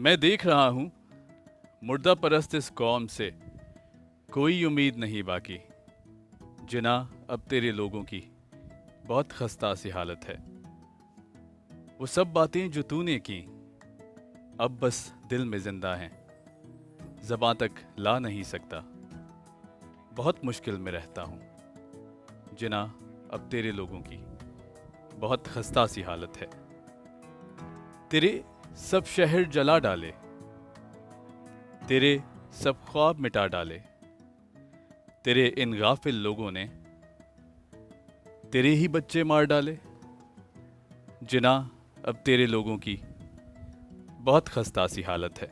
میں دیکھ رہا ہوں مردہ پرست اس قوم سے کوئی امید نہیں باقی. جناح اب تیرے لوگوں کی بہت خستہ سی حالت ہے. وہ سب باتیں جو تو نے کی اب بس دل میں زندہ ہیں, زباں تک لا نہیں سکتا. بہت مشکل میں رہتا ہوں. جناح اب تیرے لوگوں کی بہت خستہ سی حالت ہے. تیرے سب شہر جلا ڈالے, تیرے سب خواب مٹا ڈالے. تیرے ان غافل لوگوں نے تیرے ہی بچے مار ڈالے. جناح اب تیرے لوگوں کی بہت خستہ سی حالت ہے.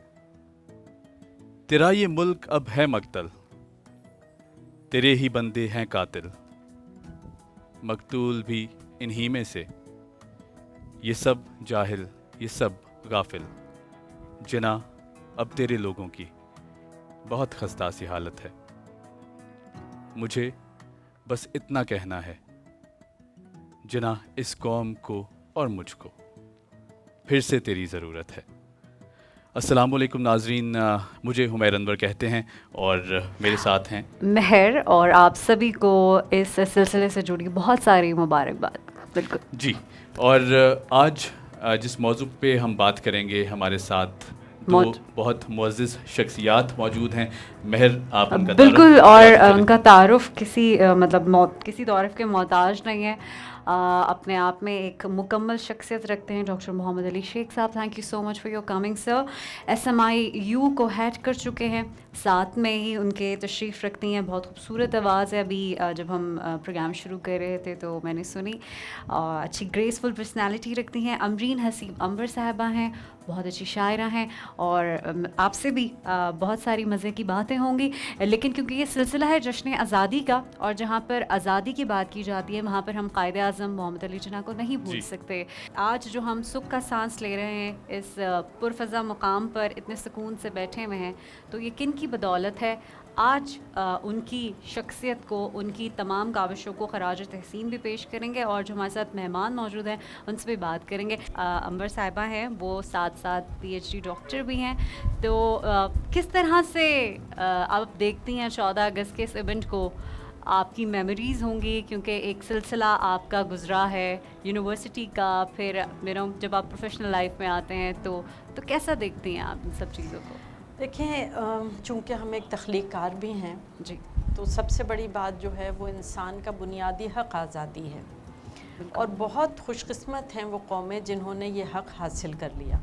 تیرا یہ ملک اب ہے مقتل, تیرے ہی بندے ہیں قاتل. مقتول بھی انہی میں سے, یہ سب جاہل, یہ سب غافل. جناح اب تیرے لوگوں کی بہت خستہ سی حالت ہے. مجھے بس اتنا کہنا ہے, جناح اس قوم کو اور مجھ کو پھر سے تیری ضرورت ہے. السلام علیکم ناظرین, مجھے حمیر انور کہتے ہیں اور میرے ساتھ ہیں مہر, اور آپ سبھی کو اس سلسلے سے جڑی بہت ساری مبارکباد. بالکل جی. اور آج جس موضوع پہ ہم بات کریں گے, ہمارے ساتھ دو بہت معزز شخصیات موجود ہیں. مہر, آپ ان کا بالکل, اور ان کا تعارف کسی کسی تعارف کے محتاج نہیں ہے. اپنے آپ میں ایک مکمل شخصیت رکھتے ہیں. ڈاکٹر محمد علی شیخ صاحب, thank you so much for your coming sir. SMIU کو ہیڈ کر چکے ہیں, ساتھ میں ہی ان کے تشریف رکھتی ہیں. بہت خوبصورت آواز ہے. ابھی جب ہم پروگرام شروع کر رہے تھے تو میں نے سنی, اچھی گریسفل پرسنالٹی رکھتی ہیں. امرین حسیب انور صاحبہ ہیں, بہت اچھی شاعرہ ہیں, اور آپ سے بھی بہت ساری مزے کی باتیں ہوں گی. لیکن کیونکہ یہ سلسلہ ہے جشن آزادی کا, اور جہاں پر آزادی کی بات کی جاتی ہے وہاں پر ہم قائد اعظم محمد علی جناح کو نہیں بھول سکتے. آج جو ہم سکھ کا سانس لے رہے ہیں, اس پرفضا مقام پر اتنے سکون سے بیٹھے ہوئے ہیں, تو یہ کن کی بدولت ہے؟ آج ان کی شخصیت کو, ان کی تمام کاوشوں کو خراج تحسین بھی پیش کریں گے, اور جو ہمارے ساتھ مہمان موجود ہیں ان سے بھی بات کریں گے. انور صاحبہ ہیں, وہ ساتھ ساتھ PhD ڈاکٹر بھی ہیں. تو کس طرح سے آپ دیکھتی ہیں 14 اگست کے اس ایونٹ کو؟ آپ کی میموریز ہوں گی, کیونکہ ایک سلسلہ آپ کا گزرا ہے یونیورسٹی کا, پھر جب آپ پروفیشنل لائف میں آتے ہیں تو کیسا دیکھتی ہیں آپ ان سب چیزوں کو؟ دیکھیں, چونکہ ہم ایک تخلیق کار بھی ہیں, جی, تو سب سے بڑی بات جو ہے وہ انسان کا بنیادی حق آزادی ہے. اور بہت خوش قسمت ہیں وہ قومیں جنہوں نے یہ حق حاصل کر لیا.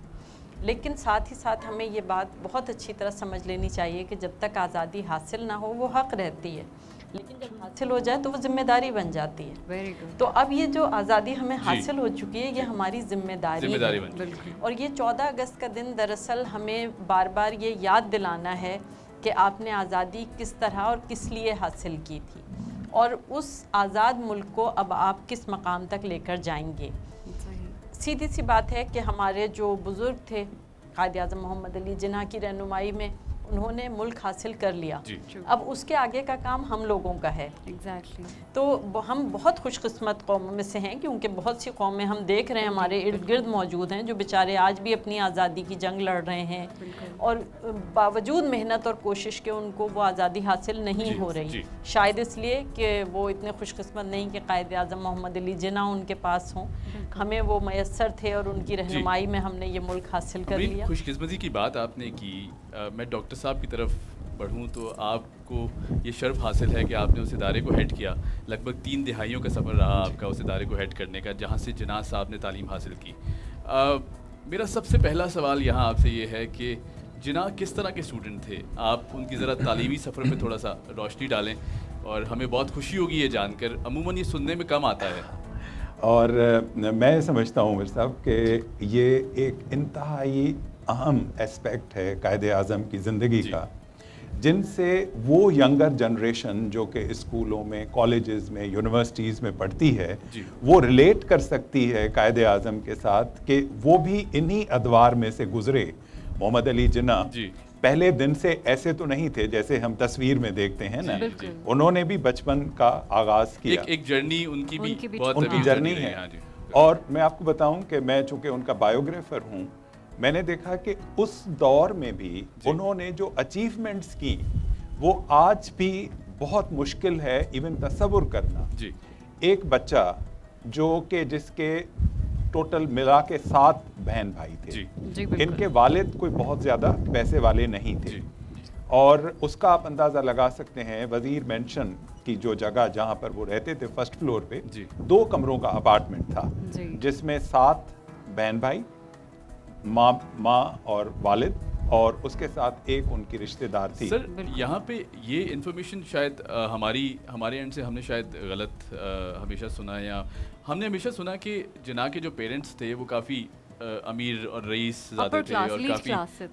لیکن ساتھ ہی ساتھ ہمیں یہ بات بہت اچھی طرح سمجھ لینی چاہیے کہ جب تک آزادی حاصل نہ ہو وہ حق رہتی ہے, لیکن جب حاصل ہو جائے تو وہ ذمہ داری بن جاتی ہے. Very good. تو اب یہ جو آزادی ہمیں حاصل ہو چکی ہے, یہ ہماری ذمہ داری ہے. بالکل. اور یہ 14 اگست کا دن دراصل ہمیں بار بار یہ یاد دلانا ہے کہ آپ نے آزادی کس طرح اور کس لیے حاصل کی تھی, اور اس آزاد ملک کو اب آپ کس مقام تک لے کر جائیں گے. سیدھی سی بات ہے کہ ہمارے جو بزرگ تھے, قائد اعظم محمد علی جناح کی رہنمائی میں انہوں نے ملک حاصل کر لیا. اب اس کے آگے کا کام ہم لوگوں کا ہے. تو ہم بہت خوش قسمت قوموں میں سے ہیں, کیونکہ بہت سی قومیں ہم دیکھ رہے ہیں ہمارے ارد گرد موجود ہیں جو بیچارے آج بھی اپنی آزادی کی جنگ لڑ رہے ہیں, اور باوجود محنت اور کوشش کے ان کو وہ آزادی حاصل نہیں ہو رہی. شاید اس لیے کہ وہ اتنے خوش قسمت نہیں کہ قائد اعظم محمد علی جناح ان کے پاس ہوں. ہمیں وہ میسر تھے اور ان کی رہنمائی میں ہم نے یہ ملک حاصل کر لیا. خوش قسمتی کی بات آپ نے کی. میں ڈاکٹر صاحب کی طرف بڑھوں تو آپ کو یہ شرف حاصل ہے کہ آپ نے اس ادارے کو ہیڈ کیا. لگ بھگ 3 دہائیوں کا سفر رہا آپ کا اس ادارے کو ہیڈ کرنے کا, جہاں سے جناح صاحب نے تعلیم حاصل کی. میرا سب سے پہلا سوال یہاں آپ سے یہ ہے کہ جناح کس طرح کے اسٹوڈنٹ تھے؟ آپ ان کی ذرا تعلیمی سفر پہ تھوڑا سا روشنی ڈالیں, اور ہمیں بہت خوشی ہوگی یہ جان کر. عموماً یہ سننے میں کم آتا ہے. اور میں سمجھتا ہوں عمر صاحب کہ یہ ایک انتہائی اہم اسپیکٹ ہے قائد اعظم کی زندگی کا, جن سے وہ ینگر جنریشن جو کہ اسکولوں میں, کالجز میں, یونیورسٹیز میں پڑھتی ہے, وہ ریلیٹ کر سکتی ہے قائد اعظم کے ساتھ کہ وہ بھی انہی ادوار میں سے گزرے. محمد علی جناح پہلے دن سے ایسے تو نہیں تھے جیسے ہم تصویر میں دیکھتے ہیں نا, انہوں نے بھی بچپن کا آغاز کیا. ایک جرنی ان کی بھی جرنی ہے. اور میں آپ کو بتاؤں کہ میں چونکہ ان کا بایوگرافر ہوں, میں نے دیکھا کہ اس دور میں بھی انہوں نے جو اچیومنٹس کی وہ آج بھی بہت مشکل ہے ایون تصور کرنا. جی ایک بچہ جو کہ جس کے ٹوٹل ملا کے 7 بہن بھائی تھے, جی ان کے والد کوئی بہت زیادہ پیسے والے نہیں تھے, اور اس کا آپ اندازہ لگا سکتے ہیں وزیر مینشن کی جو جگہ جہاں پر وہ رہتے تھے فرسٹ فلور پہ 2 کمروں کا اپارٹمنٹ تھا, جس میں 7 بہن بھائی, ماں اور والد, اور اس کے ساتھ ایک ان کی رشتہ دار تھی. سر یہاں پہ یہ انفارمیشن شاید ہمارے اینڈ سے ہم نے شاید غلط ہمیشہ سنا ہے, یا ہم نے ہمیشہ سنا کہ جناح کے جو پیرنٹس تھے وہ کافی امیر اور رئیس زیادہ تھے اور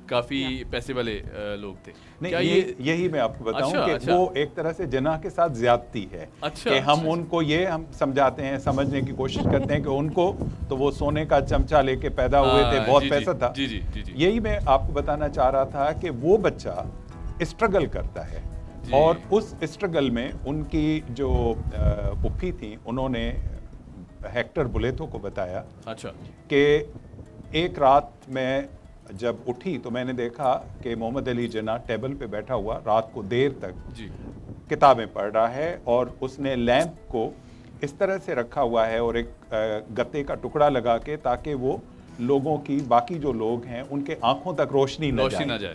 کافی پیسے والے لوگ تھے. نہیں, یہی میں آپ کو بتاؤں کہ وہ ایک طرح سے جناح کے ساتھ زیادتی ہے کہ ہم ان کو یہ ہم سمجھاتے ہیں, سمجھنے کی کوشش کرتے ہیں کہ ان کو تو وہ سونے کا چمچہ لے کے پیدا ہوئے تھے, بہت پیسہ تھا. یہی میں آپ کو بتانا چاہ رہا تھا کہ وہ بچہ اسٹرگل کرتا ہے, اور اس اسٹرگل میں ان کی جو پھپھی تھیں انہوں نے ہیکٹر بلیتو کو بتایا کہ ایک رات میں جب اٹھی تو میں نے دیکھا کہ محمد علی جناح ٹیبل پہ بیٹھا ہوا رات کو دیر تک کتابیں پڑھ رہا ہے, اور اس نے لیمپ کو اس طرح سے رکھا ہوا ہے اور ایک گتے کا ٹکڑا لگا کے تاکہ وہ لوگوں کی, باقی جو لوگ ہیں ان کے آنکھوں تک روشنی نہ جائے.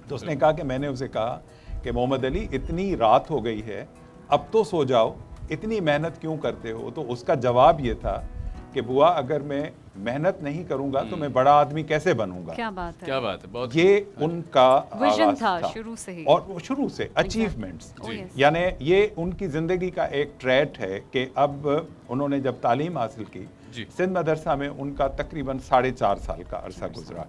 تو اس نے کہا کہ میں نے اسے کہا کہ محمد علی اتنی رات ہو گئی ہے, اب تو سو جاؤ, اتنی محنت کیوں کرتے ہو؟ تو اس کا جواب یہ تھا کہ بوا اگر میں محنت نہیں کروں گا تو میں بڑا آدمی کیسے بنوں گا. کیا بات ہے, بہت یہ ان کا ویژن تھا شروع سے ہی, اور شروع سے اچیومنٹس, یعنی یہ ان کی زندگی کا ایک ٹریٹ ہے کہ اب انہوں نے جب تعلیم حاصل کی سندھ مدرسہ میں ان کا تقریباً 4.5 سال کا عرصہ گزرا,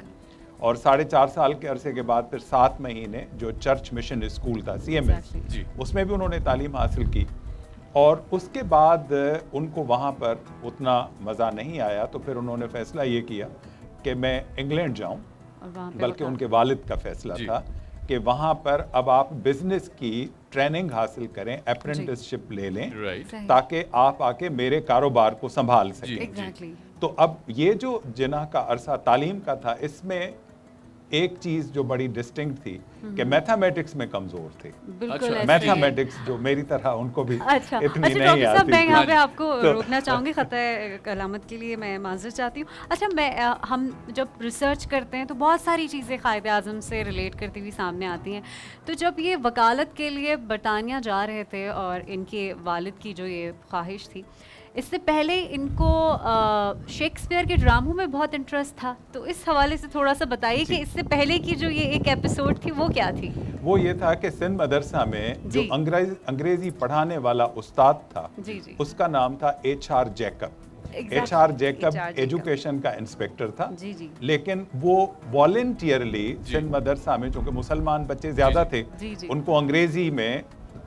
اور 4.5 سال کے عرصے کے بعد پھر 7 مہینے جو چرچ مشن اسکول تھا CMS, اس میں بھی انہوں نے تعلیم حاصل کی, اور اس کے بعد ان کو وہاں پر اتنا مزہ نہیں آیا تو پھر انہوں نے فیصلہ یہ کیا کہ میں انگلینڈ جاؤں, بلکہ ان کے والد کا فیصلہ تھا کہ وہاں پر اب آپ بزنس کی ٹریننگ حاصل کریں, اپرینٹس شپ لے لیں تاکہ آپ آ کے میرے کاروبار کو سنبھال سکیں. تو اب یہ جو جناح کا عرصہ تعلیم کا تھا, اس میں ایک چیز جو بڑی ڈسٹنکٹ تھی کہ میتھمیٹکس میں کمزور تھے. میتھمیٹکس جو میری طرح ان کو بھی اتنی نہیں آتی. میں یہاں پہ آپ کو روکنا چاہوں گی, خطۂ علامت کے لیے میں معذرت چاہتی ہوں. اچھا, ہم جب ریسرچ کرتے ہیں تو بہت ساری چیزیں قائد اعظم سے ریلیٹ کرتی ہوئی سامنے آتی ہیں. تو جب یہ وکالت کے لیے برطانیہ جا رہے تھے اور ان کے والد کی جو یہ خواہش تھی, اس سے پہلے ان کو شیکسپیئر کے ڈراموں میں بہت انٹرسٹ تھا, تو اس حوالے سے تھوڑا سا بتائیے کہ اس سے پہلے کی جو یہ ایک ایپیسوڈ تھی وہ کیا تھی؟ وہ یہ تھا کہ سندھ مدرسہ میں جو انگریزی پڑھانے والا استاد تھا اس کا نام تھا HR Jacob. HR Jacob education کا انسپیکٹر تھا, لیکن وہ والنٹیئرلی سندھ مدرسہ میں, چونکہ مسلمان بچے زیادہ تھے, ان کو انگریزی میں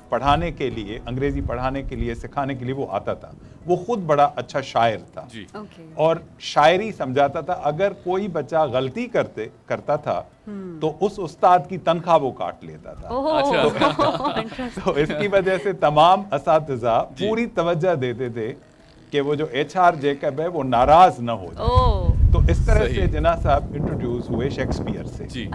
پڑھانے کے لیے, انگریزی پڑھانے کے لیے, سکھانے کے لیے وہ آتا تھا. وہ خود بڑا اچھا شاعر تھا اور شاعری سمجھاتا تھا. اگر کوئی بچہ غلطی کرتا تھا تو اس استاد کی تنخواہ وہ کاٹ لیتا تھا. تو اس کی وجہ سے تمام اساتذہ پوری توجہ دیتے تھے کہ وہ جو HR جیکب ہے وہ ناراض نہ ہو جائے. تو اس طرح سے جناح صاحب انٹروڈیوس ہوئے شیکسپیئر سے.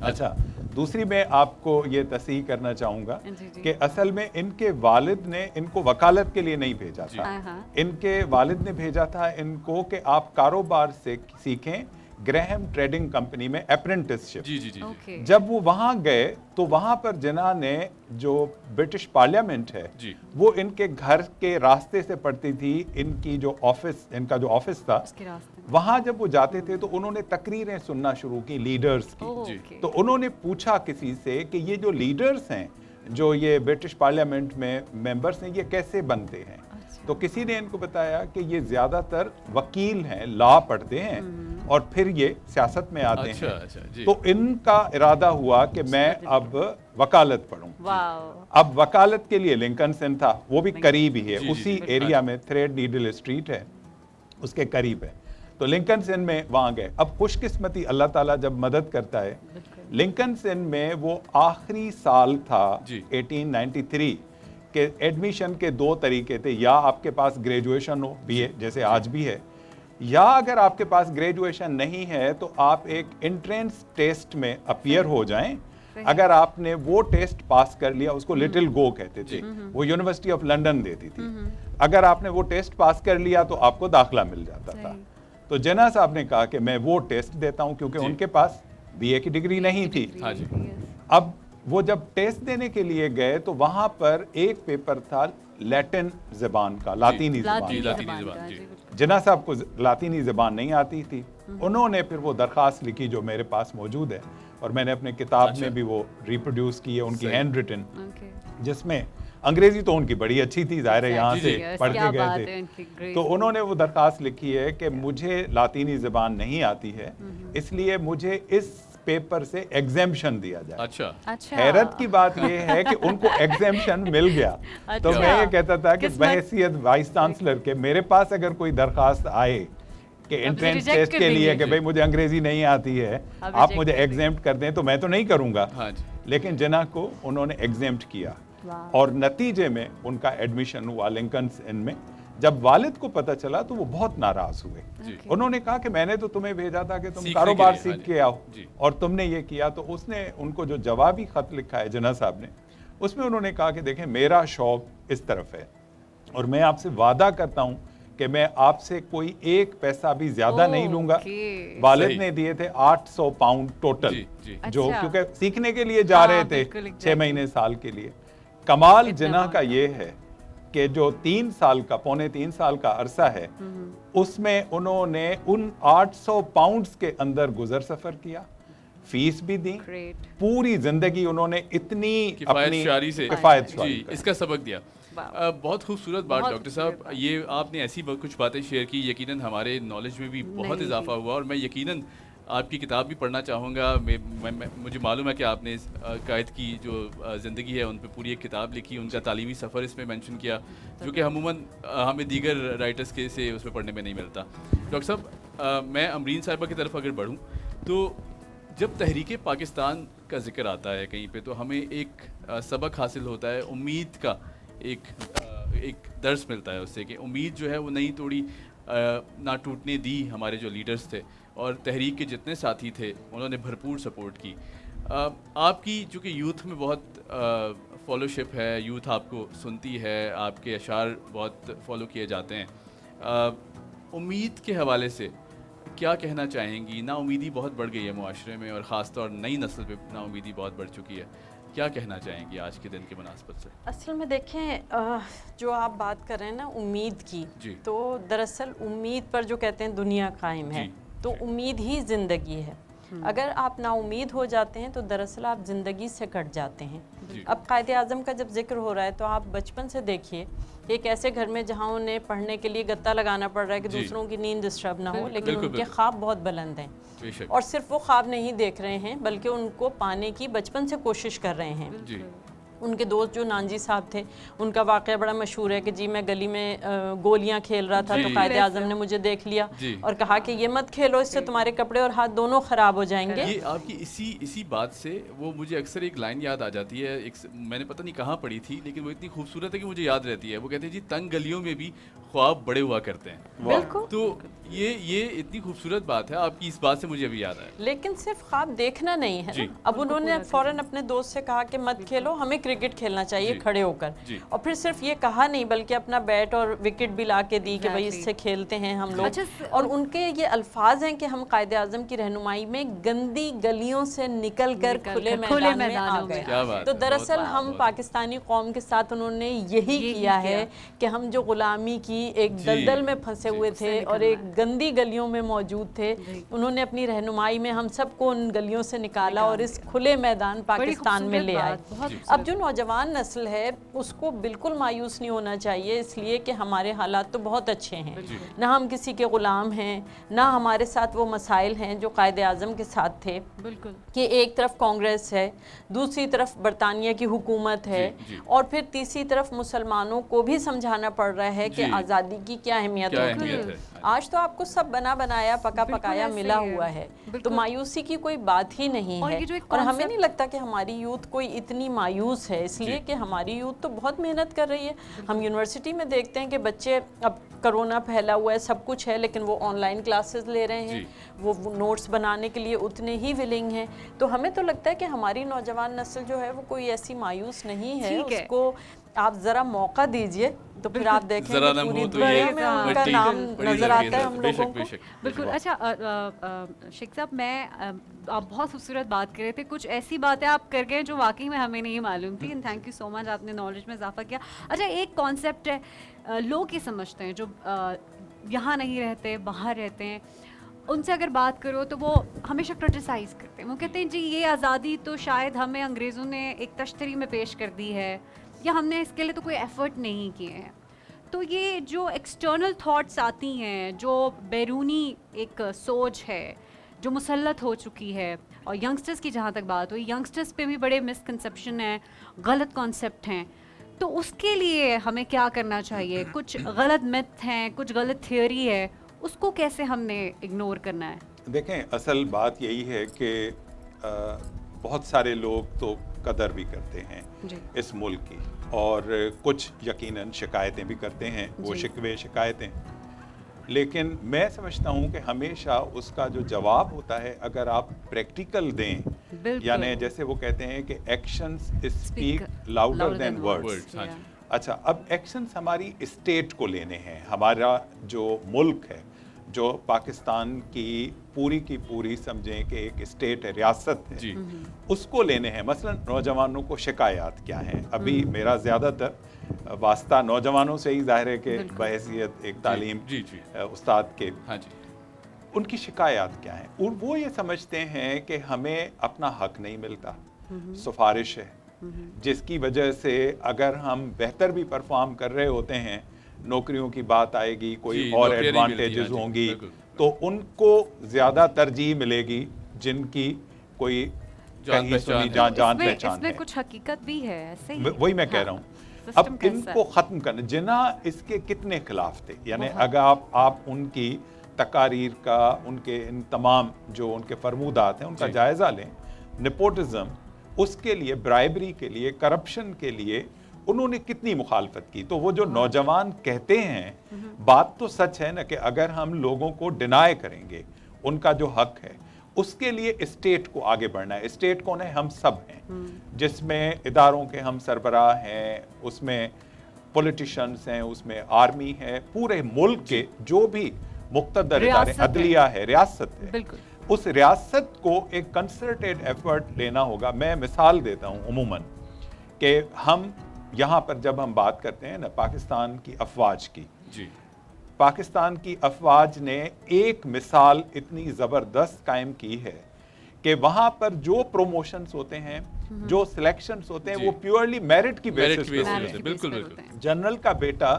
اچھا, دوسری میں آپ کو یہ تصحیح کرنا چاہوں گا کہ اصل میں ان کے والد نے ان کو وکالت کے لیے نہیں بھیجا تھا. ان کے والد نے بھیجا تھا ان کو کہ آپ کاروبار سے سیکھیں, گریہم ٹریڈنگ کمپنی میں اپرینٹس شپ. جب وہ وہاں گئے تو وہاں پر جناح نے, جو برٹش پارلیمنٹ ہے وہ ان کے گھر کے راستے سے پڑتی تھی, ان کی جو آفس, ان کا جو آفس تھا وہاں جب وہ جاتے تھے تو انہوں نے تقریریں سننا شروع کی لیڈرز کی. تو انہوں نے پوچھا کسی سے کہ یہ جو لیڈرز ہیں, جو یہ برٹش پارلیمنٹ میں ممبرز ہیں, یہ کیسے بنتے ہیں؟ تو کسی نے ان کو بتایا کہ یہ زیادہ تر وکیل ہیں, لا پڑھتے ہیں اور پھر یہ سیاست میں آتے ہیں. تو ان کا ارادہ ہوا کہ میں اب وکالت پڑھوں. اب وکالت کے لیے لنکن سن تھا, وہ بھی قریب ہی ہے, اسی ایریا میں تھریڈ نیڈل اسٹریٹ ہے, اس کے قریب ہے. تو لنکن سن میں وہاں گئے. اب خوش قسمتی اللہ تعالیٰ جب مدد کرتا ہے, لنکن سن میں وہ آخری سال تھا 1893 کہ ایڈمیشن کے 2 طریقے تھے, یا آپ کے پاس گریجویشن ہو BA جیسے آج بھی ہے, یا اگر آپ کے پاس گریجویشن نہیں ہے تو آپ ایک انٹرنس ٹیسٹ میں اپیئر ہو جائیں. اگر آپ نے وہ ٹیسٹ پاس کر لیا, اس کو لٹل گو کہتے تھے, وہ یونیورسٹی آف لنڈن دیتی تھی, اگر آپ نے وہ ٹیسٹ پاس کر لیا تو آپ کو داخلہ مل جاتا تھا. تو جناح صاحب نے کہا کہ میں وہ ٹیسٹ دیتا ہوں, کیونکہ ان کے پاس بی اے کی ڈگری نہیں تھی. اب وہ جب ٹیسٹ دینے کے لیے گئے تو وہاں پر ایک پیپر تھا لیٹن زبان کا, لاطینی زبان. جناح صاحب کو لاطینی زبان نہیں آتی تھی. انہوں نے پھر وہ درخواست لکھی جو میرے پاس موجود ہے, اور میں نے اپنے کتاب میں بھی وہ ریپروڈیوس کی ہے, ان کی ہینڈ ریٹن, جس میں انگریزی تو ان کی بڑی اچھی تھی, ظاہر ہے یہاں سے پڑھ کے گئے تھے. تو انہوں نے وہ درخواست لکھی ہے کہ مجھے لاطینی زبان نہیں آتی ہے, اس لیے مجھے اس پیپر سے ایگزیمشن دیا جائے. اچھا, حیرت کی بات یہ ہے کہ ان کو ایگزیمشن مل گیا. تو میں یہ کہتا تھا کہ بحیثیت وائس چانسلر کے میرے پاس اگر کوئی درخواست آئے کہ انٹرنس ٹیسٹ کے لیے کہ بھئی مجھے انگریزی نہیں آتی ہے, آپ مجھے ایگزیمٹ کر دیں, تو میں تو نہیں کروں گا. لیکن جناح کو انہوں نے ایگزیمٹ کیا, اور نتیجے میں ان کا ایڈمیشن ہوا لنکنز ان میں. جب والد کو پتہ چلا تو وہ بہت ناراض ہوئے. انہوں نے کہا کہ میں نے تو تمہیں بھیجا تھا کہ تم کاروبار سیکھ کے آؤ, اور تم نے یہ کیا. تو اس نے ان کو جو جوابی خط لکھا ہے جناح صاحب نے, اس میں انہوں نے کہا کہ دیکھیں میرا شوق اس طرف ہے, اور میں آپ سے وعدہ کرتا ہوں کہ میں آپ سے کوئی ایک پیسہ بھی زیادہ نہیں لوں گا. والد نے دیے تھے 800 پاؤنڈ ٹوٹل, جو کیونکہ سیکھنے کے لیے جا رہے تھے 6 مہینے سال کے لیے. کمال جناح کا یہ ہے کہ جو 3 سال کا, پونے 3 سال کا عرصہ ہے, اس میں انہوں نے ان 800 پاؤنڈز کے اندر گزر سفر کیا, فیس بھی دی, پوری زندگی انہوں نے اتنی اپنی کفایت شعاری اس کا سبق دیا. بہت خوبصورت بات ڈاکٹر صاحب, یہ آپ نے ایسی کچھ باتیں شیئر کی, یقیناً ہمارے نالج میں بھی بہت اضافہ ہوا, اور میں یقیناً آپ کی کتاب بھی پڑھنا چاہوں گا. مجھے معلوم ہے کہ آپ نے قائد کی جو زندگی ہے ان پہ پوری ایک کتاب لکھی, ان کا تعلیمی سفر اس میں مینشن کیا, جو کہ عموماً ہمیں دیگر رائٹرز کے سے اس میں پڑھنے میں نہیں ملتا. ڈاکٹر صاحب, میں امرین صاحبہ کی طرف اگر بڑھوں تو جب تحریک پاکستان کا ذکر آتا ہے کہیں پہ, تو ہمیں ایک سبق حاصل ہوتا ہے, امید کا ایک درس ملتا ہے اس سے, کہ امید جو ہے وہ نہیں توڑی, نہ ٹوٹنے دی ہمارے جو لیڈرز تھے, اور تحریک کے جتنے ساتھی تھے انہوں نے بھرپور سپورٹ کی. آپ کی چونکہ یوتھ میں بہت فالوشپ ہے, یوتھ آپ کو سنتی ہے, آپ کے اشعار بہت فالو کیے جاتے ہیں, امید کے حوالے سے کیا کہنا چاہیں گی؟ نا امیدی بہت بڑھ گئی ہے معاشرے میں, اور خاص طور نئی نسل پہ نا امیدی بہت بڑھ چکی ہے, کیا کہنا چاہیں گی آج کے دن کی مناسبت سے؟ اصل میں دیکھیں, جو آپ بات کر رہے ہیں نا امید کی, تو دراصل امید پر جو کہتے ہیں دنیا قائم ہے, تو امید ہی زندگی ہے. اگر آپ نا امید ہو جاتے ہیں تو دراصل آپ زندگی سے کٹ جاتے ہیں. اب قائد اعظم کا جب ذکر ہو رہا ہے تو آپ بچپن سے دیکھیے ایک ایسے گھر میں جہاں انہیں پڑھنے کے لیے گتا لگانا پڑ رہا ہے کہ دوسروں کی نیند ڈسٹرب نہ ہو, لیکن ان کے خواب بہت بلند ہیں, اور صرف وہ خواب نہیں دیکھ رہے ہیں بلکہ ان کو پانے کی بچپن سے کوشش کر رہے ہیں. ان کے دوست جو نانجی صاحب تھے, ان کا واقعہ بڑا مشہور ہے کہ جی میں گلی میں گولیاں کھیل رہا تھا, تو قائد اعظم نے مجھے دیکھ لیا اور کہا کہ یہ مت کھیلو, اس سے تمہارے کپڑے اور ہاتھ دونوں خراب ہو جائیں گے. یہ آپ کی اسی بات سے وہ مجھے اکثر ایک لائن یاد آ جاتی ہے, میں نے پتہ نہیں کہاں پڑھی تھی, لیکن وہ اتنی خوبصورت ہے کہ مجھے یاد رہتی ہے. وہ کہتے ہیں جی تنگ گلیوں میں بھی خواب بڑے ہوا کرتے ہیں. بالکل, تو یہ اتنی خوبصورت بات ہے آپ کی, اس بات سے مجھے ابھی یاد آیا. لیکن صرف خواب دیکھنا نہیں ہے. اب انہوں نے فوراً اپنے دوست سے کہا کہ مت کھیلو, ہمیں کرکٹ کھیلنا چاہیے کھڑے ہو کر, اور پھر صرف یہ کہا نہیں بلکہ اپنا بیٹ اور وکٹ بھی لا کے دی کہ بھائی اس سے کھیلتے ہیں ہم لوگ. اور ان کے یہ الفاظ ہیں کہ ہم قائد اعظم کی رہنمائی میں گندی گلیوں سے نکل کر کھلے میدان میں آ گئے. تو دراصل ہم پاکستانی قوم کے ساتھ انہوں نے یہی کیا ہے کہ ہم جو غلامی کی ایک دلدل میں پھنسے ہوئے تھے اور ایک گندی گلیوں میں موجود تھے, انہوں نے اپنی رہنمائی میں ہم سب کو ان گلیوں سے نکالا اور اس کھلے میدان پاکستان میں لے آئے. اب جو نوجوان نسل ہے اس کو بالکل مایوس نہیں ہونا چاہیے, اس لیے کہ ہمارے حالات تو بہت اچھے ہیں, نہ ہم کسی کے غلام ہیں, نہ ہمارے ساتھ وہ مسائل ہیں جو قائد اعظم کے ساتھ تھے. بالکل, کہ ایک طرف کانگریس ہے, دوسری طرف برطانیہ کی حکومت ہے, اور پھر تیسری طرف مسلمانوں کو بھی سمجھانا پڑ رہا ہے کہ آزادی کی کیا اہمیت ہوتی ہے. آج تو آپ کو سب بنا بنایا پکا بالکل پکایا ایسے ملا ہی ہے، ہوا ہے، تو بالکل۔ مایوسی کی کوئی بات ہی نہیں اور ہے، یہ جو ایک اور ہمیں concept- نہیں لگتا کہ ہماری یوتھ کوئی اتنی مایوس ہے، اس لیے کہ ہماری یوتھ تو بہت محنت کر رہی ہے۔ ہم یونیورسٹی میں دیکھتے ہیں کہ بچے، اب کرونا پھیلا ہوا ہے، سب کچھ ہے، لیکن وہ آن لائن کلاسز لے رہے ہیں، وہ نوٹس بنانے کے لیے اتنے ہی ولنگ ہیں، تو ہمیں تو لگتا ہے کہ ہماری نوجوان نسل جو ہے وہ کوئی ایسی مایوس نہیں ہے، ٹھیک اس ہے۔ کو آپ ذرا موقع دیجئے تو پھر آپ دیکھیں ذرا کہ نم پوری ہو تو دنیا یہ میں ان کا مٹی نام بڑی نظر لگی آتا ہے ہے، ہم بے لوگوں شک کو۔ بے شک۔ بالکل۔ اچھا شیخ صاحب، میں آپ بہت خوبصورت بات کر رہے تھے، کچھ ایسی باتیں آپ کر گئے جو واقعی میں ہمیں نہیں معلوم تھی، اینڈ تھینک یو سو مچ، آپ نے نالج میں اضافہ کیا۔ اچھا، ایک کانسیپٹ ہے، لوگ یہ سمجھتے ہیں جو یہاں نہیں رہتے، باہر رہتے ہیں، ان سے اگر بات کرو تو وہ ہمیشہ کرٹیسائز کرتے ہیں، وہ کہتے ہیں جی یہ آزادی تو شاید ہمیں انگریزوں نے ایک تشتری میں پیش کر دی ہے، یا ہم نے اس کے لیے تو کوئی ایفرٹ نہیں کیے ہیں۔ تو یہ جو ایکسٹرنل تھاٹس آتی ہیں، جو بیرونی ایک سوچ ہے جو مسلط ہو چکی ہے، اور ینگسٹرز کی جہاں تک بات ہوئی، ینگسٹرز پہ بھی بڑے مسکنسیپشن ہیں، غلط کانسیپٹ ہیں، تو اس کے لیے ہمیں کیا کرنا چاہیے؟ کچھ غلط میتھ ہیں، کچھ غلط تھیوری ہے، اس کو کیسے ہم نے اگنور کرنا ہے؟ دیکھیں، اصل بات یہی ہے کہ بہت سارے لوگ تو قدر بھی کرتے ہیں جی اس ملک کی، اور کچھ یقیناً شکایتیں بھی کرتے ہیں، وہ شکوے شکایتیں، لیکن میں سمجھتا ہوں کہ ہمیشہ اس کا جو جواب ہوتا ہے، اگر آپ پریکٹیکل دیں، بالکل، یعنی جیسے وہ کہتے ہیں کہ actions speak louder than words. ہاں جی۔ اچھا، اب ایکشنز ہماری اسٹیٹ کو لینے ہیں، ہمارا جو ملک ہے، جو پاکستان کی پوری سمجھیں کہ ایک اسٹیٹ ہے، ریاست ہے، اس کو لینے ہیں۔ مثلا نوجوانوں کو شکایات کیا ہیں؟ ابھی میرا زیادہ تر واسطہ نوجوانوں سے ہی ظاہر ہے کہ بحیثیت ایک تعلیم استاد کے، ان کی شکایات کیا ہیں؟ اور وہ یہ سمجھتے ہیں کہ ہمیں اپنا حق نہیں ملتا، سفارش ہے، جس کی وجہ سے اگر ہم بہتر بھی پرفارم کر رہے ہوتے ہیں، نوکریوں کی بات آئے گی، کوئی اور ایڈوانٹیجز ہوں گی، تو ان کو زیادہ ترجیح ملے گی جن کی کوئی کہیں سنی جان پہچان ہے۔ اس میں کچھ حقیقت بھی ہے، ایسے ہی وہی میں کہہ رہا ہوں۔ اب ان کو ختم کرنا، جناح اس کے کتنے خلاف تھے، یعنی اگر آپ ان کی تقاریر کا، ان کے ان تمام جو ان کے فرمودات ہیں ان کا جائزہ لیں، نیپوٹزم، اس کے لیے، برائبری کے لیے، کرپشن کے لیے انہوں نے کتنی مخالفت کی۔ تو وہ جو نوجوان کہتے ہیں، بات تو سچ ہے نا کہ اگر ہم لوگوں کو ڈینائی کریں گے ان کا جو حق ہے، اس کے لیے اسٹیٹ کو آگے بڑھنا ہے۔ اسٹیٹ کون ہے؟ ہم سب ہیں، جس میں اداروں کے ہم سربراہ ہیں، اس میں پولیٹیشنز ہیں، اس میں آرمی ہے، پورے ملک کے جو بھی مقتدر ادارے، عدلیہ ہے، ریاست ہے، اس ریاست کو ایک کنسرٹیڈ ایفرٹ لینا ہوگا۔ میں مثال دیتا ہوں عموماً کہ ہم یہاں پر جب ہم بات کرتے ہیں نا پاکستان کی افواج کی، پاکستان کی افواج نے ایک مثال اتنی زبردست قائم کی ہے کہ وہاں پر جو پروموشنز ہوتے ہیں، جو سلیکشنز ہوتے ہیں، وہ پیورلی میرٹ کی بیسس پہ ہوتے ہیں۔ بالکل۔ جنرل کا بیٹا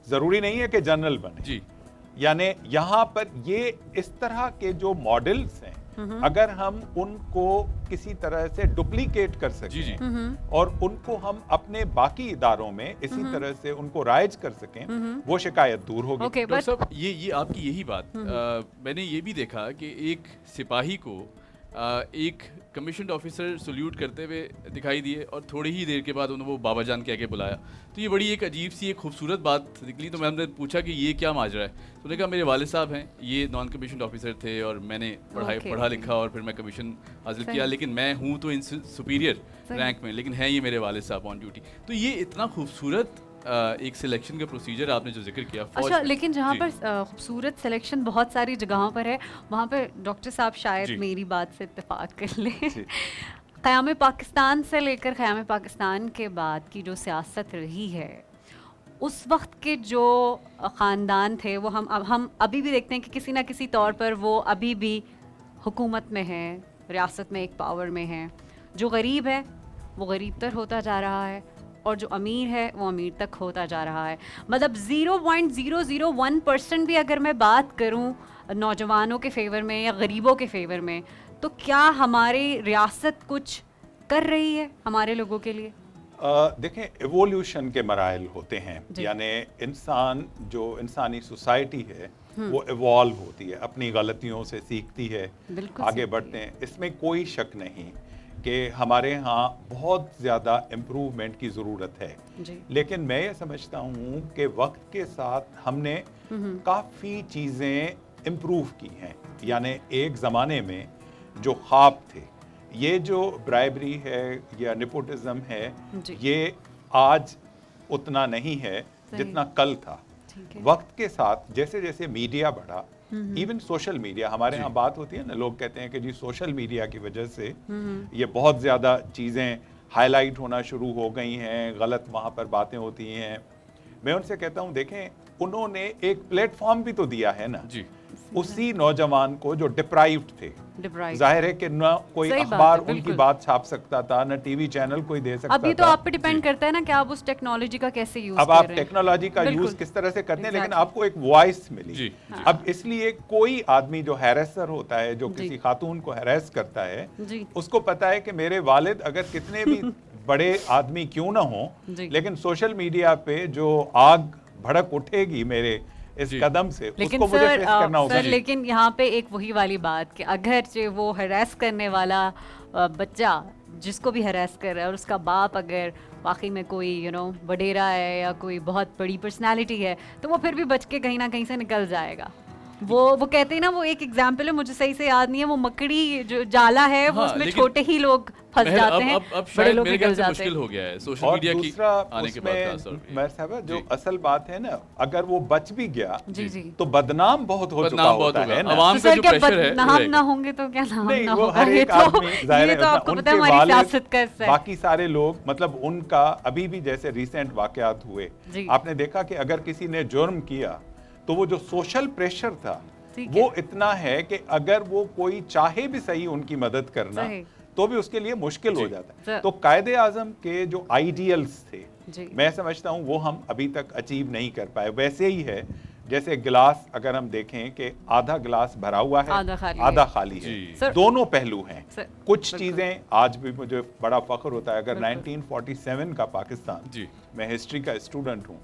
ضروری نہیں ہے کہ جنرل بنے، یعنی یہاں پر یہ اس طرح کے جو ماڈلز ہیں، اگر ہم ان کو کسی طرح سے ڈپلیکیٹ کر سکیں اور ان کو ہم اپنے باقی اداروں میں اسی طرح سے ان کو رائج کر سکیں، وہ شکایت دور ہوگی۔ ڈاکٹر صاحب، یہ آپ کی یہی بات، میں نے یہ بھی دیکھا کہ ایک سپاہی کو ایک کمیشنڈ آفیسر سلیوٹ کرتے ہوئے دکھائی دیے، اور تھوڑی ہی دیر کے بعد انہوں نے وہ بابا جان کہہ کے بلایا، تو یہ بڑی ایک عجیب سی ایک خوبصورت بات نکلی۔ تو میں نے پوچھا کہ یہ کیا ماجرا ہے، تو انہوں نے کہا میرے والد صاحب ہیں، یہ نان کمیشنڈ آفیسر تھے، اور میں نے پڑھا لکھا اور پھر میں کمیشن حاصل کیا، لیکن میں ہوں تو ان سے سپیریئر رینک میں، لیکن ہیں یہ میرے والد صاحب آن ڈیوٹی۔ تو یہ اتنا خوبصورت ایک سلیکشن کا پروسیجر آپ نے جو ذکر کیا۔ اچھا، لیکن جہاں پر خوبصورت سلیکشن بہت ساری جگہوں پر ہے، وہاں پہ ڈاکٹر صاحب شاید میری بات سے اتفاق کر لیں۔ قیام پاکستان سے لے کر قیام پاکستان کے بعد کی جو سیاست رہی ہے، اس وقت کے جو خاندان تھے، وہ ہم ابھی بھی دیکھتے ہیں کہ کسی نہ کسی طور پر وہ ابھی بھی حکومت میں ہیں، ریاست میں ایک پاور میں ہیں۔ جو غریب ہے وہ غریب تر ہوتا جا رہا ہے، اور جو امیر ہے وہ امیر تک ہوتا جا رہا ہے۔ مطلب 0.001% بھی اگر میں بات کروں نوجوانوں کے فیور میں یا غریبوں کے فیور میں، تو کیا ہماری ریاست کچھ کر رہی ہے ہمارے لوگوں کے لیے؟ دیکھیں، ایوولوشن کے مراحل ہوتے ہیں، یعنی انسان جو انسانی سوسائٹی ہے وہ ایوالو ہوتی ہے, اپنی غلطیوں سے سیکھتی ہے, بالکل آگے سیکھتی بڑھتے ہیں. اس میں کوئی شک نہیں کہ ہمارے ہاں بہت زیادہ امپروومنٹ کی ضرورت ہے, جی لیکن میں یہ سمجھتا ہوں کہ وقت کے ساتھ ہم نے کافی چیزیں امپروو کی ہیں. یعنی ایک زمانے میں جو خواب تھے, یہ جو برائبری ہے یا نیپوٹزم ہے, جی یہ آج اتنا نہیں ہے جتنا کل تھا. وقت کے ساتھ جیسے جیسے میڈیا بڑھا, ایون سوشل میڈیا, ہمارے ہاں بات ہوتی ہے نا, لوگ کہتے ہیں کہ جی سوشل میڈیا کی وجہ سے یہ بہت زیادہ چیزیں ہائی لائٹ ہونا شروع ہو گئی ہیں, غلط وہاں پر باتیں ہوتی ہیں. میں ان سے کہتا ہوں دیکھیں, انہوں نے ایک پلیٹ فارم بھی تو دیا ہے نا اسی نوجوان کو جو ڈپرائیوڈ تھے. ظاہر ہے کہ نہ کوئی اخبار ان کی بات چھاپ سکتا تھا, نہ ٹی وی چینل کوئی دے سکتا تھا. ابھی تو آپ پہ ڈیپینڈ کرتا ہے نا کہ آپ اس ٹیکنالوجی کا کیسے یوز اب آپ ٹیکنالوجی کا یوز کس طرح سے کرتے ہیں, لیکن آپ کو ایک وائس ملی. اب اس لیے کوئی آدمی جو ہیریسر ہوتا ہے, جو کسی خاتون کو ہیریس کرتا ہے, اس کو پتا ہے کہ میرے والد اگر کتنے بھی بڑے آدمی کیوں نہ ہوں, لیکن سوشل میڈیا پہ جو آگ بھڑک اٹھے گی میرے اس قدم سے, اس کو مجھے فیس کرنا ہوگا. لیکن یہاں پہ ایک وہی والی بات کہ اگرچہ وہ ہراس کرنے والا بچہ جس کو بھی ہراس کر رہا ہے اور اس کا باپ اگر واقعی میں کوئی وڈیرا ہے یا کوئی بہت بڑی پرسنالٹی ہے, تو وہ پھر بھی بچ کے کہیں نہ کہیں سے نکل جائے گا. وہ کہتے ہیں نا, وہ ایک ایگزامپل ہے, مجھے صحیح سے یاد نہیں ہے, وہ مکڑی جو جالا ہے وہ اس میں چھوٹے ہی لوگ پھنس جاتے ہیں, بڑے لوگ نکل جاتے ہیں. مشکل ہو گیا ہے سوشل اور میڈیا کی دوسرا آنے کے بعد. میں صاحب جو اصل بات ہے نا, اگر وہ بچ بھی گیا تو بدنام بہت ہو چکا ہوتا ہے نا. عوام پہ جو پریشر ہے, نام نہ ہوں گے تو کیا نام نہ وہ ہوگا. ہر ایک آدمی ظاہر ہے ان کے والد باقی سارے لوگ, مطلب ان کا ابھی بھی جیسے ریسنٹ واقعات ہوئے, آپ نے دیکھا کہ اگر کسی نے جرم کیا تو وہ جو سوشل پریشر تھا وہ اتنا ہے کہ اگر وہ کوئی چاہے بھی صحیح ان کی مدد کرنا تو بھی اس کے لیے مشکل ہو جاتا ہے. تو قائد اعظم کے جو آئیڈیلز تھے, میں سمجھتا ہوں وہ ہم ابھی تک اچیو نہیں کر پائے. ویسے ہی ہے جیسے گلاس, اگر ہم دیکھیں کہ آدھا گلاس بھرا ہوا ہے, آدھا خالی ہے, دونوں پہلو ہیں. کچھ چیزیں آج بھی مجھے بڑا فخر ہوتا ہے, اگر 1947 کا پاکستان, میں ہسٹری کا اسٹوڈنٹ ہوں,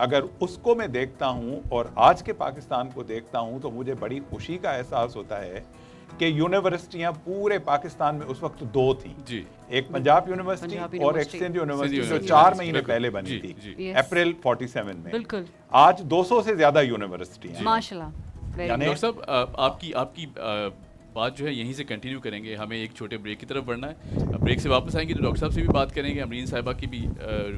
اگر اس کو میں دیکھتا ہوں اور آج کے پاکستان کو دیکھتا ہوں تو مجھے بڑی خوشی کا احساس ہوتا ہے کہ یونیورسٹیاں پورے پاکستان میں اس وقت 2 تھیں, ایک پنجاب یونیورسٹی اور ایک سندھ یونیورسٹی, جو 4 مہینے پہلے بنی تھی اپریل 47 میں. آج 200 سے زیادہ یونیورسٹی ہیں ماشاءاللہ. ڈاکٹر صاحب آپ کی بات جو ہے یہیں سے کنٹینیو کریں گے, ہمیں ایک چھوٹے بریک کی طرف بڑھنا ہے. بریک سے واپس آئیں گے تو ڈاکٹر صاحب سے بھی بات کریں گے, امرین صاحبہ کی بھی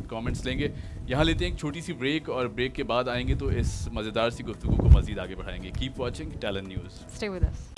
کامنٹس لیں گے. یہاں لیتے ہیں ایک چھوٹی سی بریک, اور بریک کے بعد آئیں گے تو اس مزیدار سی گفتگو کو مزید آگے بڑھائیں گے. Keep watching talent news. Stay with us.